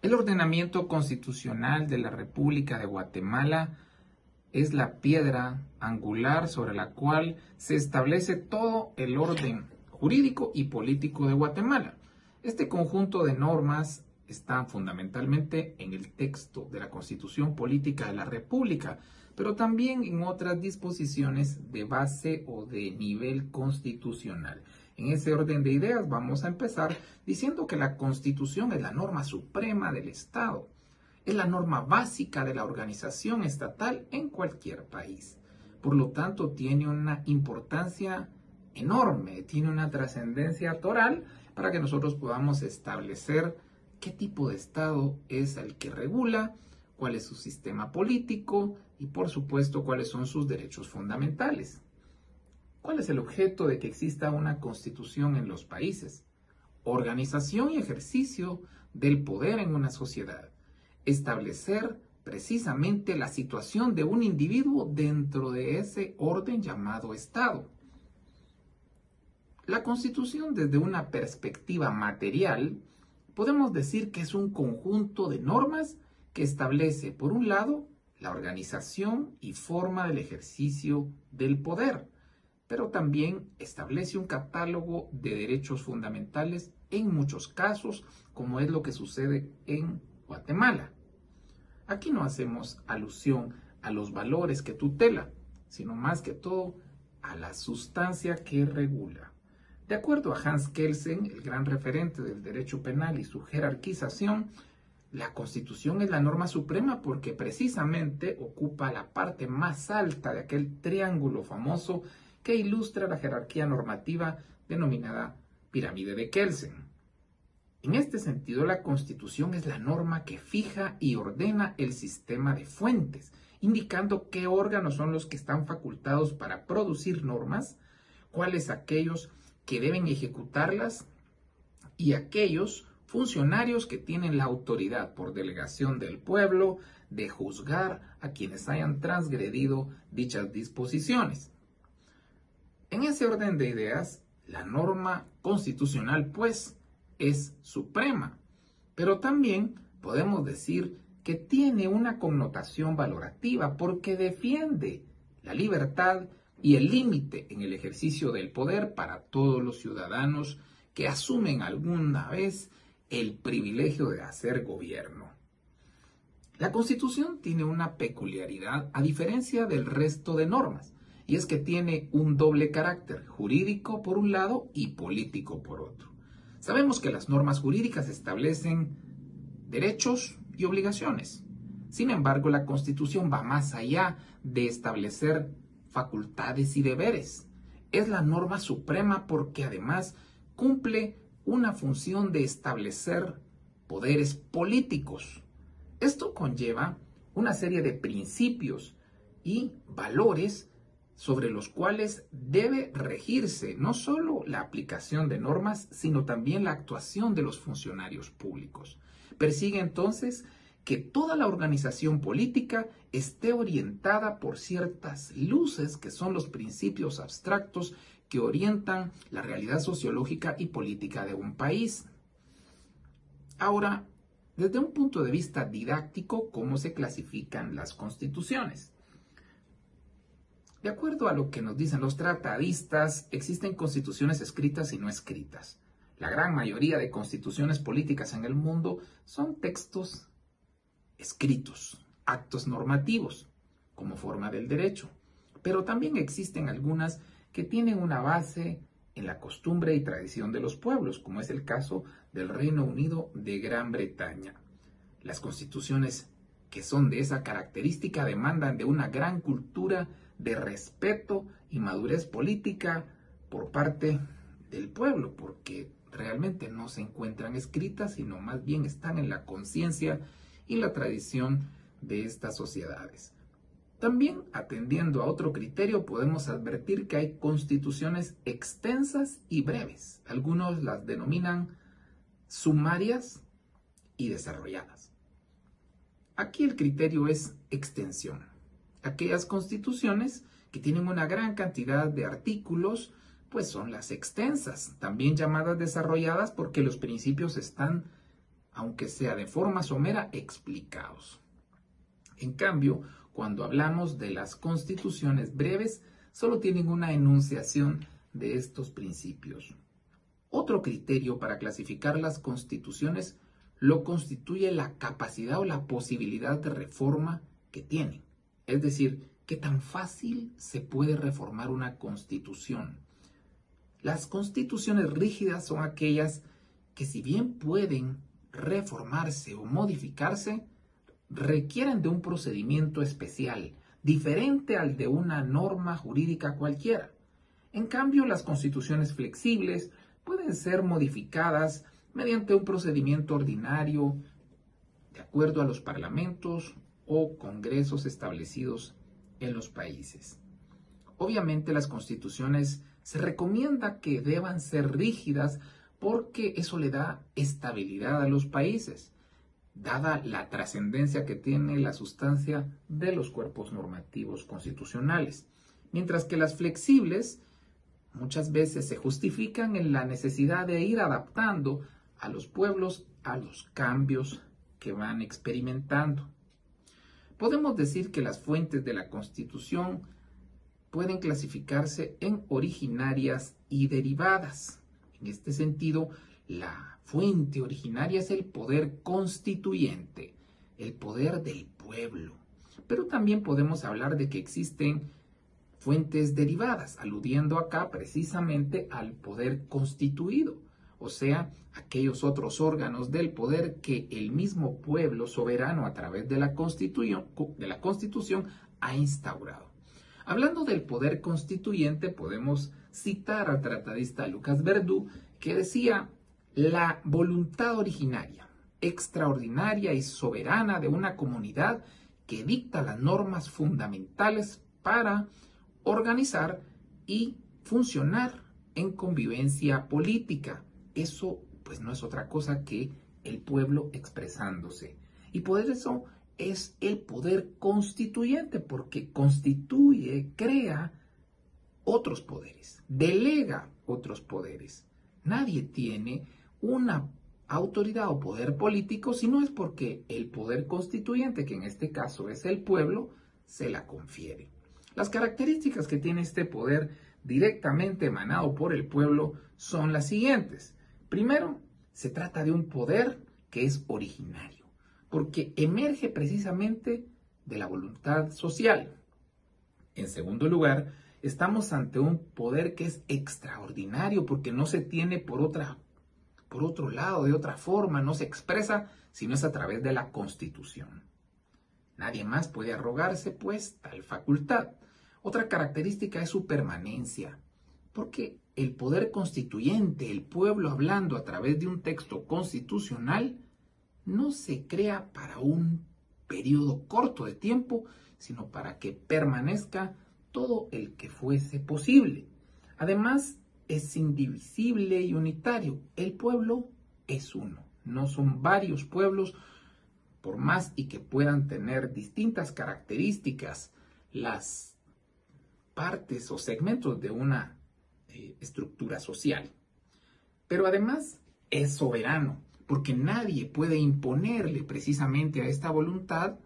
El ordenamiento constitucional de la República de Guatemala es la piedra angular sobre la cual se establece todo el orden jurídico y político de Guatemala. Este conjunto de normas están fundamentalmente en el texto de la Constitución Política de la República, pero también en otras disposiciones de base o de nivel constitucional. En ese orden de ideas vamos a empezar diciendo que la Constitución es la norma suprema del Estado. Es la norma básica de la organización estatal en cualquier país. Por lo tanto, tiene una importancia enorme, tiene una trascendencia toral para que nosotros podamos establecer qué tipo de Estado es el que regula, cuál es su sistema político y, por supuesto, cuáles son sus derechos fundamentales. ¿Cuál es el objeto de que exista una constitución en los países? Organización y ejercicio del poder en una sociedad. Establecer precisamente la situación de un individuo dentro de ese orden llamado Estado. La Constitución, desde una perspectiva material, podemos decir que es un conjunto de normas que establece, por un lado, la organización y forma del ejercicio del poder, pero también establece un catálogo de derechos fundamentales en muchos casos, como es lo que sucede en Guatemala. Aquí no hacemos alusión a los valores que tutela, sino más que todo a la sustancia que regula. De acuerdo a Hans Kelsen, el gran referente del derecho penal y su jerarquización, la Constitución es la norma suprema porque precisamente ocupa la parte más alta de aquel triángulo famoso que ilustra la jerarquía normativa denominada pirámide de Kelsen. En este sentido, la Constitución es la norma que fija y ordena el sistema de fuentes, indicando qué órganos son los que están facultados para producir normas, cuáles aquellos que deben ejecutarlas y aquellos funcionarios que tienen la autoridad por delegación del pueblo de juzgar a quienes hayan transgredido dichas disposiciones. En ese orden de ideas, la norma constitucional, pues, es suprema, pero también podemos decir que tiene una connotación valorativa porque defiende la libertad y el límite en el ejercicio del poder para todos los ciudadanos que asumen alguna vez el privilegio de hacer gobierno. La Constitución tiene una peculiaridad a diferencia del resto de normas, y es que tiene un doble carácter, jurídico por un lado y político por otro. Sabemos que las normas jurídicas establecen derechos y obligaciones. Sin embargo, la Constitución va más allá de establecer facultades y deberes. Es la norma suprema porque además cumple una función de establecer poderes políticos. Esto conlleva una serie de principios y valores sobre los cuales debe regirse no solo la aplicación de normas, sino también la actuación de los funcionarios públicos. Persigue entonces que toda la organización política esté orientada por ciertas luces que son los principios abstractos que orientan la realidad sociológica y política de un país. Ahora, desde un punto de vista didáctico, ¿cómo se clasifican las constituciones? De acuerdo a lo que nos dicen los tratadistas, existen constituciones escritas y no escritas. La gran mayoría de constituciones políticas en el mundo son textos escritos, actos normativos, como forma del derecho. Pero también existen algunas que tienen una base en la costumbre y tradición de los pueblos, como es el caso del Reino Unido de Gran Bretaña. Las constituciones que son de esa característica demandan de una gran cultura de respeto y madurez política por parte del pueblo, porque realmente no se encuentran escritas, sino más bien están en la conciencia y la tradición de estas sociedades. También, atendiendo a otro criterio, podemos advertir que hay constituciones extensas y breves. Algunos las denominan sumarias y desarrolladas. Aquí el criterio es extensión. Aquellas constituciones que tienen una gran cantidad de artículos, pues son las extensas, también llamadas desarrolladas porque los principios están aunque sea de forma somera, explicados. En cambio, cuando hablamos de las constituciones breves, solo tienen una enunciación de estos principios. Otro criterio para clasificar las constituciones lo constituye la capacidad o la posibilidad de reforma que tienen. Es decir, qué tan fácil se puede reformar una constitución. Las constituciones rígidas son aquellas que, si bien pueden reformarse o modificarse, requieren de un procedimiento especial, diferente al de una norma jurídica cualquiera. En cambio, las constituciones flexibles pueden ser modificadas mediante un procedimiento ordinario, de acuerdo a los parlamentos o congresos establecidos en los países. Obviamente, las constituciones se recomienda que deban ser rígidas porque eso le da estabilidad a los países, dada la trascendencia que tiene la sustancia de los cuerpos normativos constitucionales, mientras que las flexibles muchas veces se justifican en la necesidad de ir adaptando a los pueblos a los cambios que van experimentando. Podemos decir que las fuentes de la Constitución pueden clasificarse en originarias y derivadas. En este sentido, la fuente originaria es el poder constituyente, el poder del pueblo. Pero también podemos hablar de que existen fuentes derivadas, aludiendo acá precisamente al poder constituido, o sea, aquellos otros órganos del poder que el mismo pueblo soberano a través de la Constitución ha instaurado. Hablando del poder constituyente, podemos citar al tratadista Lucas Verdú, que decía: la voluntad originaria, extraordinaria y soberana de una comunidad que dicta las normas fundamentales para organizar y funcionar en convivencia política. Eso pues no es otra cosa que el pueblo expresándose. Y por eso es el poder constituyente, porque constituye, crea otros poderes, delega otros poderes. Nadie tiene una autoridad o poder político si no es porque el poder constituyente, que en este caso es el pueblo, se la confiere. Las características que tiene este poder directamente emanado por el pueblo son las siguientes. Primero, se trata de un poder que es originario, porque emerge precisamente de la voluntad social. En segundo lugar, estamos ante un poder que es extraordinario, porque no se tiene por otro lado, de otra forma, no se expresa, sino es a través de la Constitución. Nadie más puede arrogarse, pues, tal facultad. Otra característica es su permanencia, porque el poder constituyente, el pueblo hablando a través de un texto constitucional, no se crea para un periodo corto de tiempo, sino para que permanezca todo el que fuese posible. Además, es indivisible y unitario. El pueblo es uno, no son varios pueblos, por más y que puedan tener distintas características las partes o segmentos de una estructura social. Pero además es soberano, porque nadie puede imponerle precisamente a esta voluntad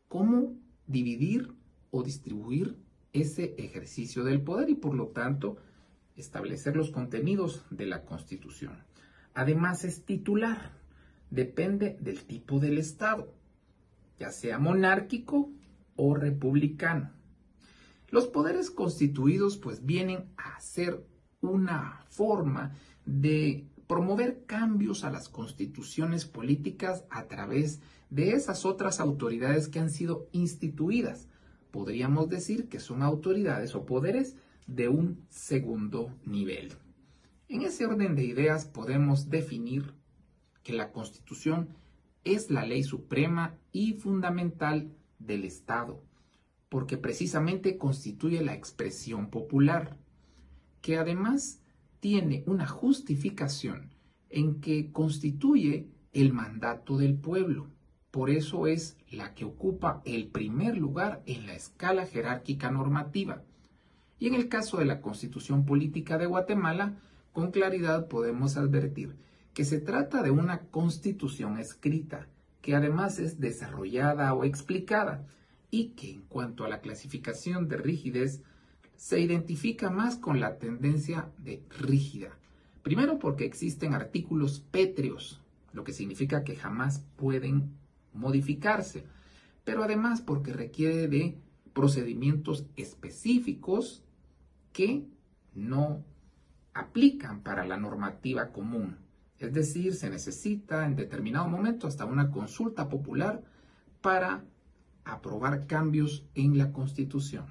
cómo dividir o distribuir ese ejercicio del poder y por lo tanto establecer los contenidos de la Constitución. Además es titular, depende del tipo del Estado, ya sea monárquico o republicano. Los poderes constituidos pues vienen a ser una forma de promover cambios a las constituciones políticas a través de esas otras autoridades que han sido instituidas. Podríamos decir que son autoridades o poderes de un segundo nivel. En ese orden de ideas podemos definir que la Constitución es la ley suprema y fundamental del Estado, porque precisamente constituye la expresión popular, que además tiene una justificación en que constituye el mandato del pueblo. Por eso es la que ocupa el primer lugar en la escala jerárquica normativa. Y en el caso de la Constitución Política de Guatemala, con claridad podemos advertir que se trata de una constitución escrita, que además es desarrollada o explicada, y que en cuanto a la clasificación de rigidez, se identifica más con la tendencia de rígida. Primero porque existen artículos pétreos, lo que significa que jamás pueden modificarse, pero además porque requiere de procedimientos específicos que no aplican para la normativa común. Es decir, se necesita en determinado momento hasta una consulta popular para aprobar cambios en la Constitución.